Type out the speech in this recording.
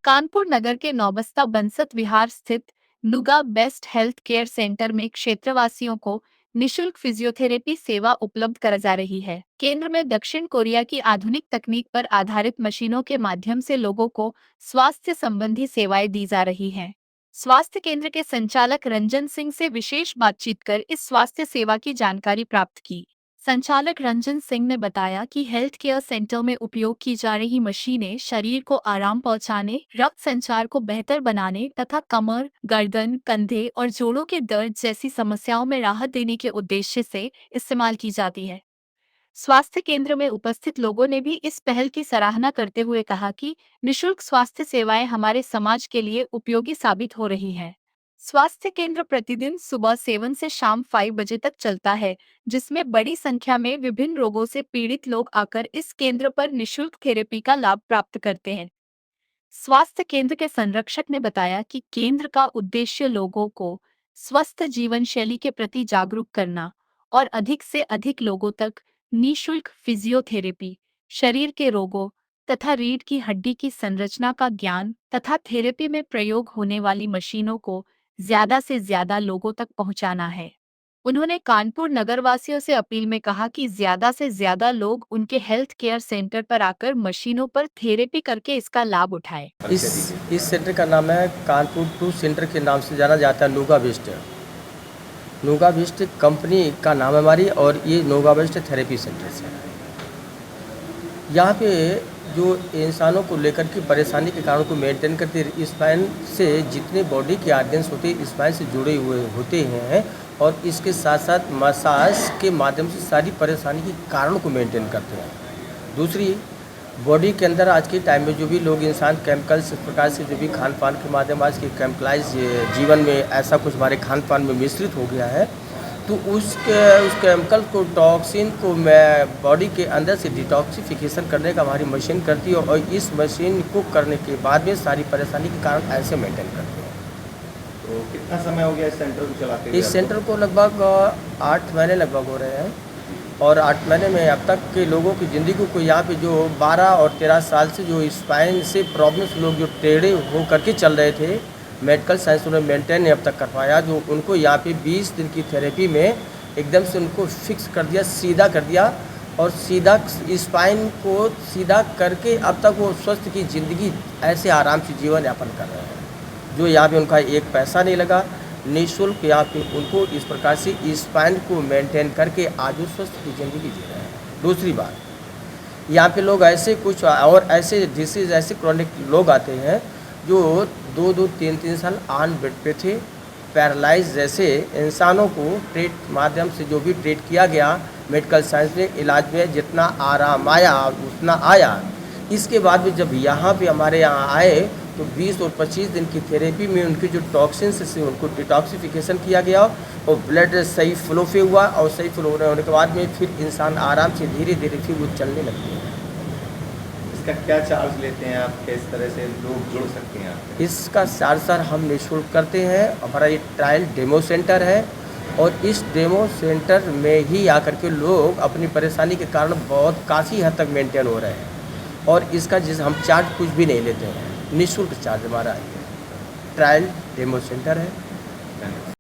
कानपुर नगर के नौबस्ता बंसत विहार स्थित नुगा best health care centre में क्षेत्रवासियों को निशुल्क फिजियोथेरेपी सेवा उपलब्ध कराई जा रही है। केंद्र में दक्षिण कोरिया की आधुनिक तकनीक पर आधारित मशीनों के माध्यम से लोगों को स्वास्थ्य संबंधी सेवाएं दी जा रही हैं। स्वास्थ्य केंद्र के संचालक रंजन सिंह से विशेष बातचीत कर इस स्वास्थ्य सेवा की जानकारी प्राप्त की। संचालक रंजन सिंह ने बताया कि हेल्थ केयर सेंटर में उपयोग की जा रही मशीनें शरीर को आराम पहुंचाने, रक्त संचार को बेहतर बनाने तथा कमर, गर्दन, कंधे और जोड़ों के दर्द जैसी समस्याओं में राहत देने के उद्देश्य से इस्तेमाल की जाती है। स्वास्थ्य केंद्र में उपस्थित लोगों ने भी इस पहल की सराहना करते हुए कहा कि निशुल्क स्वास्थ्य सेवाएं हमारे समाज के लिए उपयोगी साबित हो रही हैं। स्वास्थ्य केंद्र प्रतिदिन सुबह 7 से शाम 5 बजे तक चलता है, जिसमें बड़ी संख्या में विभिन्न रोगों से पीड़ित लोग आकर इस केंद्र पर निशुल्क थेरेपी का लाभ प्राप्त करते हैं। स्वास्थ्य केंद्र के संरक्षक ने बताया कि केंद्र का उद्देश्य लोगों को स्वस्थ जीवन शैली के प्रति जागरूक करना और अधिक से अधिक लोगों तक निशुल्क फिजियोथेरेपी, शरीर के रोगों तथा रीढ़ की हड्डी की संरचना का ज्ञान तथा थेरेपी में प्रयोग होने वाली मशीनों को ज्यादा से ज्यादा लोगों तक पहुंचाना है। उन्होंने कानपुर नगरवासियों से अपील में कहा कि ज्यादा से ज्यादा लोग उनके हेल्थ केयर सेंटर पर आकर मशीनों पर थेरेपी करके इसका लाभ उठाएं। इस सेंटर का नाम है कानपुर 2 सेंटर के नाम से जाना जाता है। नोगा बेस्ट कंपनी का नाम है हमारी, और ये नोगा बेस्ट थेरेपी सेंटर से है। यहाँ पे जो इंसानों को लेकर के परेशानी के कारणों को मेंटेन करते हैं, स्पाइन से जितने बॉडी के आर्गन्स होते हैं स्पाइन से जुड़े हुए होते हैं, और इसके साथ साथ मसाज के माध्यम से सारी परेशानी के कारणों को मेंटेन करते हैं। दूसरी, बॉडी के अंदर आज के टाइम में जो भी लोग इंसान केमिकल्स इस प्रकार से जो भी खान पान के माध्यम आज के केमिकलाइज जीवन में ऐसा कुछ हमारे खान पान में मिश्रित हो गया है, तो उस केमिकल को, टॉक्सिन को मैं बॉडी के अंदर से डिटॉक्सिफिकेशन करने का हमारी मशीन करती है, और इस मशीन को करने के बाद में सारी परेशानी के कारण ऐसे मेंटेन करते हैं। तो कितना समय हो गया इस सेंटर को चलाते हुए? इस सेंटर को लगभग 8 महीने लगभग हो रहे हैं, और 8 महीने में अब तक के लोगों की ज़िंदगी को यहाँ पे जो 12 और 13 साल से जो स्पाइन से प्रॉब्लम्स लोग जो टेढ़े हो करके चल रहे थे, मेडिकल साइंस उन्होंने मेंटेन नहीं अब तक कर पाया, जो उनको यहाँ पे 20 दिन की थेरेपी में एकदम से उनको फिक्स कर दिया, सीधा कर दिया, और सीधा स्पाइन को सीधा करके अब तक वो स्वस्थ की ज़िंदगी ऐसे आराम से जीवन यापन कर रहे हैं, जो यहाँ पे उनका एक पैसा नहीं लगा। निःशुल्क यहाँ पे उनको इस प्रकार से स्पाइन को मेंटेन करके आज वो स्वस्थ की ज़िंदगी जी रहे हैं। दूसरी बात, यहाँ पे लोग ऐसे कुछ और ऐसे डिसीज़, ऐसे क्रॉनिक लोग आते हैं जो 2-2, 3-3 साल ऑन बेड पे थे, पैरालाइज जैसे इंसानों को माध्यम से जो भी ट्रीट किया गया मेडिकल साइंस में, इलाज में जितना आराम आया उतना आया। इसके बाद भी जब यहाँ पे हमारे यहाँ आए तो 20 और 25 दिन की थेरेपी में उनकी जो टॉक्सिन्स से उनको डिटॉक्सिफिकेशन किया गया, और ब्लड सही फ्लो पे हुआ, और सही फ्लो होने के बाद में फिर इंसान आराम से धीरे धीरे फिर वो चलने लगते हैं। इसका क्या चार्ज लेते हैं आप? किस तरह से लोग जुड़ सकते हैं आप? इसका चार्ज सर हम निःशुल्क करते हैं। हमारा ये ट्रायल डेमो सेंटर है, और इस डेमो सेंटर में ही आकर के लोग अपनी परेशानी के कारण बहुत काफ़ी हद तक मेंटेन हो रहे हैं, और इसका जिस हम चार्ज कुछ भी नहीं लेते हैं, निःशुल्क चार्ज हमारा ट्रायल डेमो सेंटर है।